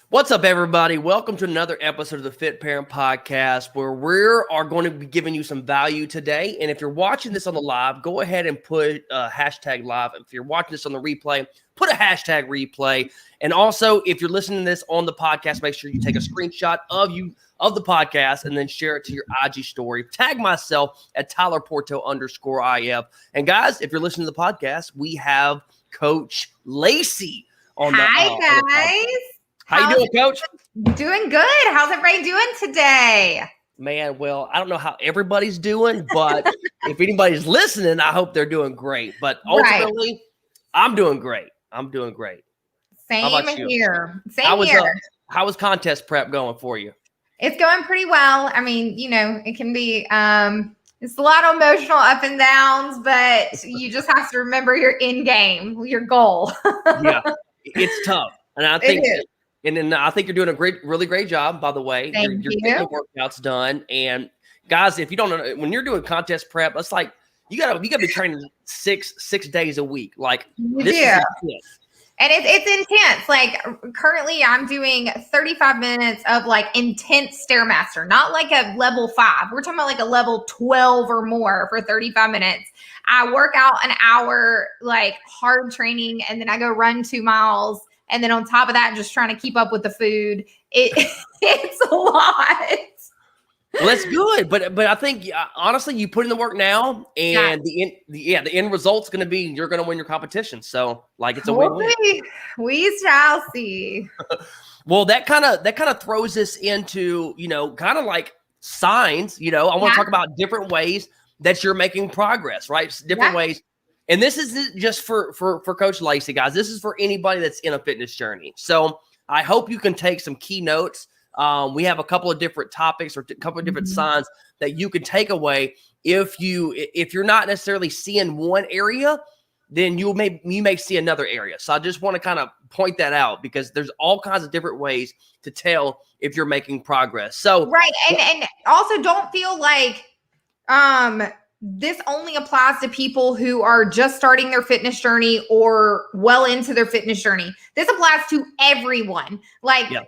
What's up, everybody? Welcome to another episode of the Fit Parent Podcast, where we are going to be giving you some value today. And if you're watching this on the live, go ahead and put a hashtag live. If you're watching this on the replay, put a hashtag replay. And also, if you're listening to this on the podcast, make sure you take a screenshot of the podcast and then share it to your IG story. Tag myself at TylerPorto_IF. And guys, if you're listening to the podcast, we have Coach Lacey on the Hi, guys. How you doing, Coach? Doing good. How's everybody doing today? Man, well, I don't know how everybody's doing, but if anybody's listening, I hope they're doing great. But ultimately, I'm doing great. Same here. Same here. How was contest prep going for you? It's going pretty well. I mean, it can be it's a lot of emotional up and downs, but you just have to remember your end game, your goal. Yeah, it's tough. And I think I think you're doing a really great job, by the way. Thank you're you. getting the workouts done. And guys, if you don't know, when you're doing contest prep, it's like you gotta be training six days a week. Like this is intense. And it's intense. Like currently I'm doing 35 minutes of like intense Stairmaster, not like a level 5. We're talking about like a level 12 or more for 35 minutes. I work out an hour, like hard training, and then I go run 2 miles. And then on top of that, just trying to keep up with the food. It's a lot. Well, that's good, but I think honestly, you put in the work now, and the end result's going to be you're going to win your competition. So, like, it's a win-win. We shall see. Well, that kind of throws us into kind of like signs. I want to talk about different ways that you're making progress, right? Different ways. And this is just for Coach Lacey, guys. This is for anybody that's in a fitness journey. So I hope you can take some key notes. We have a couple of different topics or a couple of different signs that you can take away. If you're not necessarily seeing one area, then you may see another area. So I just want to kind of point that out because there's all kinds of different ways to tell if you're making progress. So right, and also don't feel like this only applies to people who are just starting their fitness journey or well into their fitness journey. This applies to everyone. Like, guys,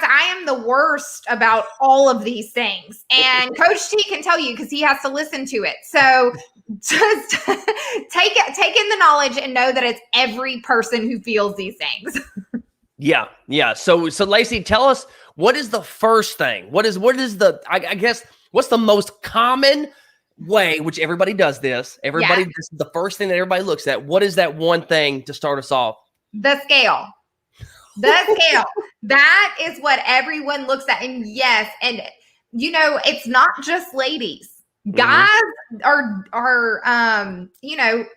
I am the worst about all of these things. And Coach T can tell you because he has to listen to it. So just take in the knowledge and know that it's every person who feels these things. Yeah. So Lacey, tell us, what is the first thing? What is the, I guess, what's the most common way, which everybody does this. This is the first thing that everybody looks at. What is that one thing to start us off? The scale. That is what everyone looks at. And yes, and it's not just ladies. Guys are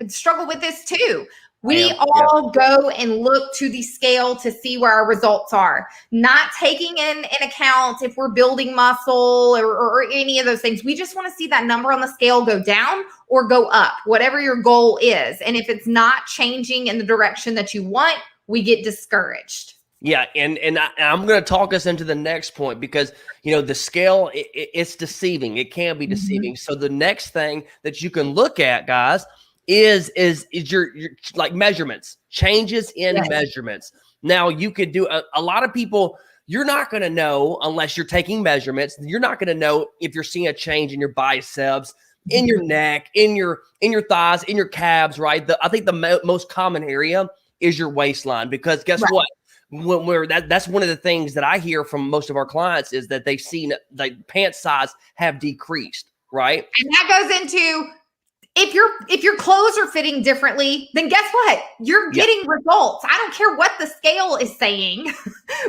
struggle with this too. We all go and look to the scale to see where our results are, not taking in account if we're building muscle or any of those things. We just want to see that number on the scale go down or go up, whatever your goal is. And if it's not changing in the direction that you want, we get discouraged. Yeah, and I'm going to talk us into the next point because, the scale, it's deceiving. It can be deceiving. So the next thing that you can look at, guys, is your like measurements, changes in measurements. Now you could do a lot of people, you're not going to know unless you're taking measurements. You're not going to know if you're seeing a change in your biceps, in your neck, in your thighs, in your calves, right? I think the most common area is your waistline because guess what? That's one of the things that I hear from most of our clients is that they've seen like pant size have decreased, right? And that goes into if your clothes are fitting differently, then guess what? You're getting results. I don't care what the scale is saying,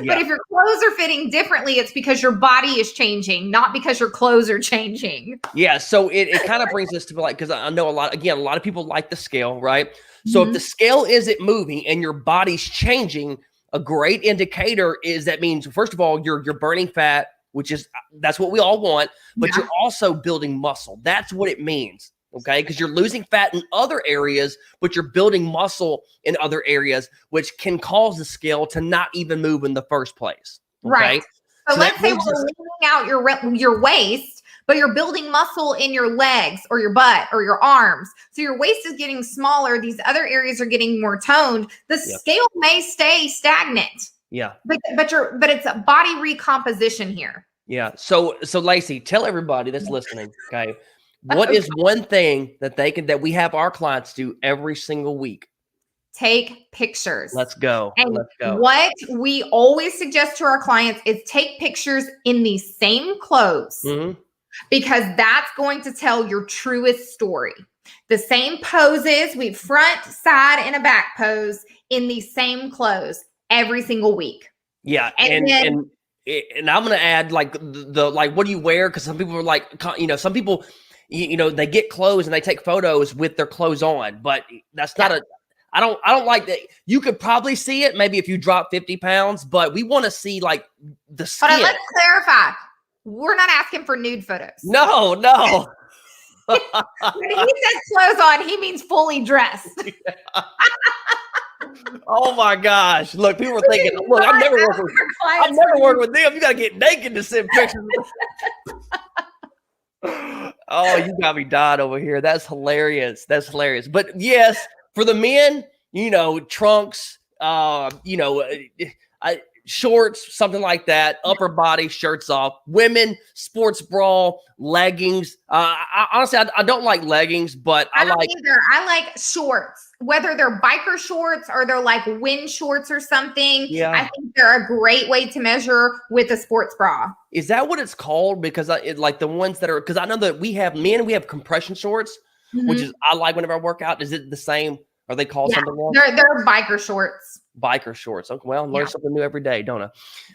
but if your clothes are fitting differently, it's because your body is changing, not because your clothes are changing. Yeah. So it kind of brings us to like, because I know a lot of people like the scale, right? So if the scale isn't moving and your body's changing, a great indicator is that means, first of all, you're burning fat, that's what we all want, but you're also building muscle. That's what it means. Okay. Because you're losing fat in other areas, but you're building muscle in other areas, which can cause the scale to not even move in the first place. Okay? Right. So let's say we're leaning out your waist, but you're building muscle in your legs or your butt or your arms. So your waist is getting smaller. These other areas are getting more toned. The scale may stay stagnant. Yeah. But it's a body recomposition here. Yeah. So Lacey, tell everybody that's listening, okay, what is one thing that we have our clients do every single week? Take pictures. Let's go. And Let's go. what we always suggest to our clients is take pictures in the same clothes, because that's going to tell your truest story. The same poses, we front, side, and a back pose in the same clothes every single week. Yeah. And I'm going to add like like, what do you wear? Because some people are like, some people, they get clothes and they take photos with their clothes on, but that's not I don't like that. You could probably see it maybe if you drop 50 pounds, but we want to see like the skin. But let's clarify. We're not asking for nude photos. No. When he says clothes on, he means fully dressed. Oh my gosh. Look, people are thinking, look, I've never worked with them. You got to get naked to send pictures. Oh, you got me dying over here. That's hilarious. But yes, for the men, trunks, shorts, something like that, upper body, shirts off. Women, sports bra, leggings. Honestly, I don't like leggings, but I like either. I like shorts, whether they're biker shorts or they're like wind shorts or something. Yeah. I think they're a great way to measure with a sports bra. Is that what it's called? Because like the ones that are, because I know that we have compression shorts, which is, I like whenever I work out. Is it the same? Are they called something else? They're biker shorts. Biker shorts. Okay, well, learn something new every day, don't I?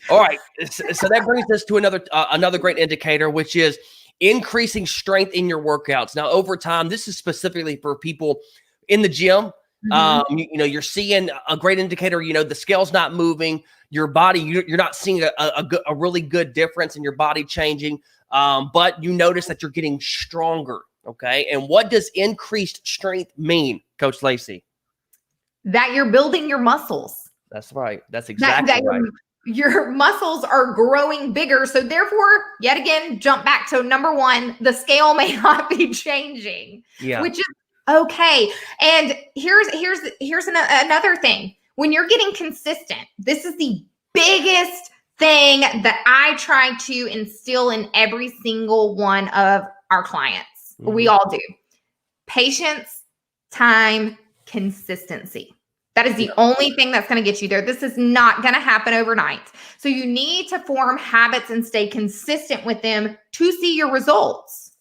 All right. So that brings us to another great indicator, which is increasing strength in your workouts. Now, over time, this is specifically for people in the gym. You're seeing a great indicator. The scale's not moving. Your body, you're not seeing a really good difference in your body changing, but you notice that you're getting stronger. Okay. And what does increased strength mean, Coach Lacey? That you're building your muscles. That's right. That's exactly right. Your muscles are growing bigger. So therefore, yet again, jump back to number one, the scale may not be changing, which is okay. And here's another thing. When you're getting consistent, this is the biggest thing that I try to instill in every single one of our clients. We all do. Patience, time, consistency. That is the only thing that's going to get you there. This is not going to happen overnight. So you need to form habits and stay consistent with them to see your results.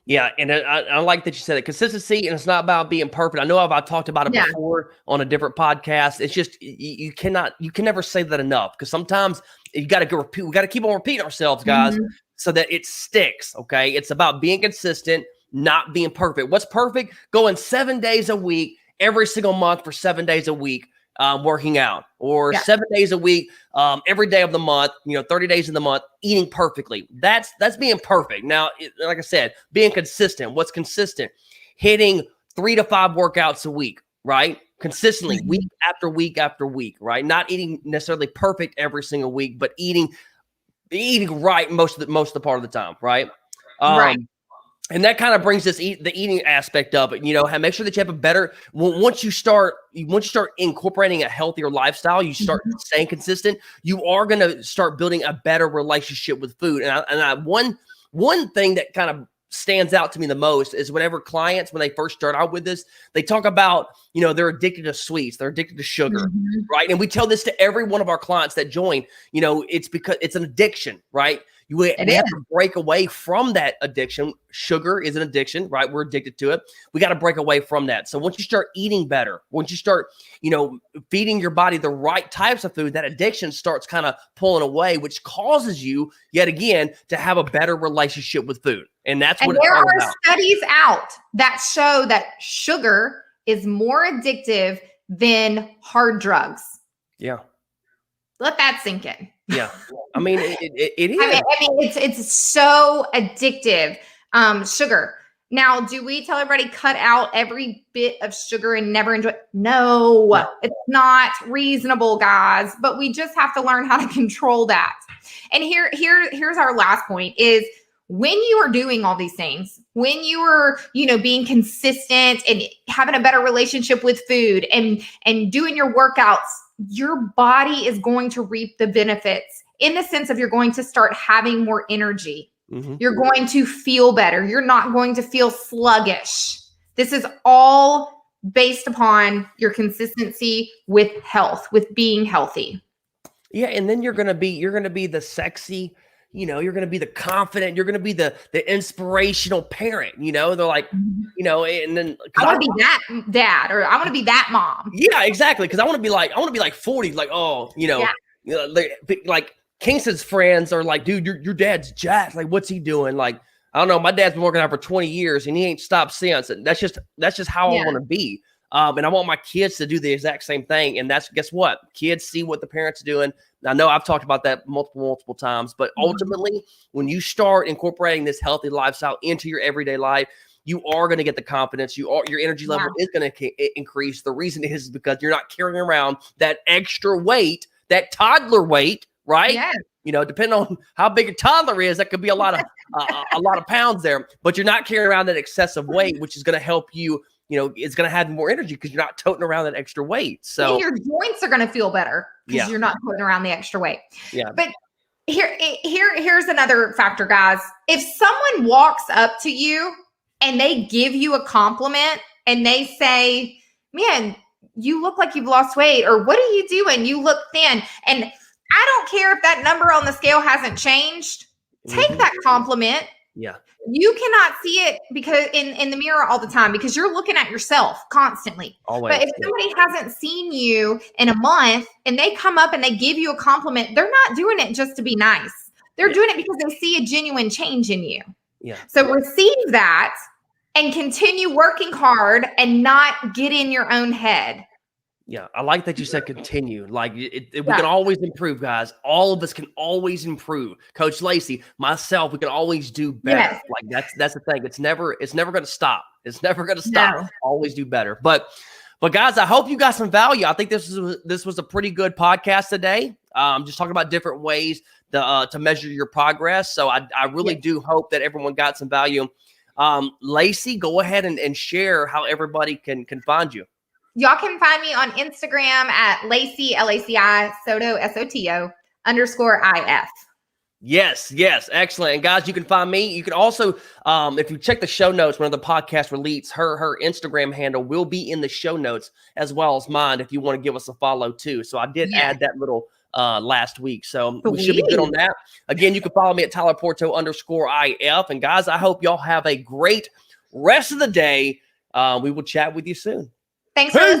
Yeah. And I like that you said it. Consistency, and it's not about being perfect. I know I've talked about it before on a different podcast. It's just, you can never say that enough, because sometimes you got to go repeat. We got to keep on repeating ourselves, guys, so that it sticks. Okay. It's about being consistent, not being perfect. What's perfect? Going 7 days a week, every single month for 7 days a week, working out, or 7 days a week, every day of the month, 30 days in the month, eating perfectly. That's being perfect. Now, like I said, being consistent. What's consistent? Hitting 3 to 5 workouts a week, right? Consistently, week after week after week, right? Not eating necessarily perfect every single week, but eating right most of the part of the time, right? Right. And that kind of brings the eating aspect of it. Make sure that you have a better, once you start incorporating a healthier lifestyle, you start staying consistent, you are going to start building a better relationship with food. And one thing that kind of stands out to me the most is whenever clients, when they first start out with this, they talk about, they're addicted to sweets, they're addicted to sugar, right? And we tell this to every one of our clients that join, it's because it's an addiction, right? We have to break away from that addiction. Sugar is an addiction, right? We're addicted to it. We got to break away from that. So once you start eating better, once you start, feeding your body the right types of food, that addiction starts kind of pulling away, which causes you, yet again, to have a better relationship with food. And that's what it's all about. There are studies out that show that sugar is more addictive than hard drugs. Yeah. Let that sink in. Yeah. I mean, it is. I mean, it's so addictive. Sugar. Now, do we tell everybody cut out every bit of sugar and never enjoy? No, it's not reasonable, guys. But we just have to learn how to control that. And here's our last point is, when you are doing all these things, when you are, being consistent and having a better relationship with food and doing your workouts your body is going to reap the benefits in the sense of you're going to start having more energy. Mm-hmm. You're going to feel better. You're not going to feel sluggish. This is all based upon your consistency with health, with being healthy. Yeah, and then you're gonna be the sexy, you're gonna be the confident, you're gonna be the inspirational parent. They're like, and then I want to be that dad, or I want to be that mom. Yeah, exactly. Because I want to be like 40, like, oh, like Kingston's friends are like, dude, your dad's jacked. Like, what's he doing? Like, I don't know. My dad's been working out for 20 years and he ain't stopped since. And that's just how I want to be. And I want my kids to do the exact same thing. And guess what? Kids see what the parents are doing. I know I've talked about that multiple times, but ultimately, when you start incorporating this healthy lifestyle into your everyday life, you are going to get the confidence. Your energy level is going to increase. The reason is because you're not carrying around that extra weight, that toddler weight, right? Yes. Depending on how big a toddler is, that could be a lot of pounds there. But you're not carrying around that excessive weight, which is going to help you. It's going to have more energy because you're not toting around that extra weight. So and your joints are going to feel better because you're not putting around the extra weight. Yeah. But here's another factor, guys. If someone walks up to you and they give you a compliment and they say, man, you look like you've lost weight, or what are you doing? You look thin. And I don't care if that number on the scale hasn't changed. Take that compliment. Yeah. You cannot see it because in the mirror all the time because you're looking at yourself constantly. Always. But if somebody hasn't seen you in a month and they come up and they give you a compliment, they're not doing it just to be nice. They're doing it because they see a genuine change in you. Yeah. So receive that and continue working hard and not get in your own head. Yeah, I like that you said continue. Like we can always improve, guys. All of us can always improve. Coach Lacey, myself, we can always do better. Yes. Like that's the thing. It's never going to stop. It's never going to stop. No. Always do better. But guys, I hope you got some value. I think this was a pretty good podcast today. Just talking about different ways to measure your progress. So I really do hope that everyone got some value. Lacey, go ahead and share how everybody can find you. Y'all can find me on Instagram at Lacey, L-A-C-I, Soto, S-O-T-O, _IF. Yes. Excellent. And guys, you can find me. You can also, if you check the show notes, when the podcast releases, her Instagram handle will be in the show notes as well as mine if you want to give us a follow too. So I did add that little last week. So we should be good on that. Again, you can follow me at Tyler Porto _IF. And guys, I hope y'all have a great rest of the day. We will chat with you soon. Thanks for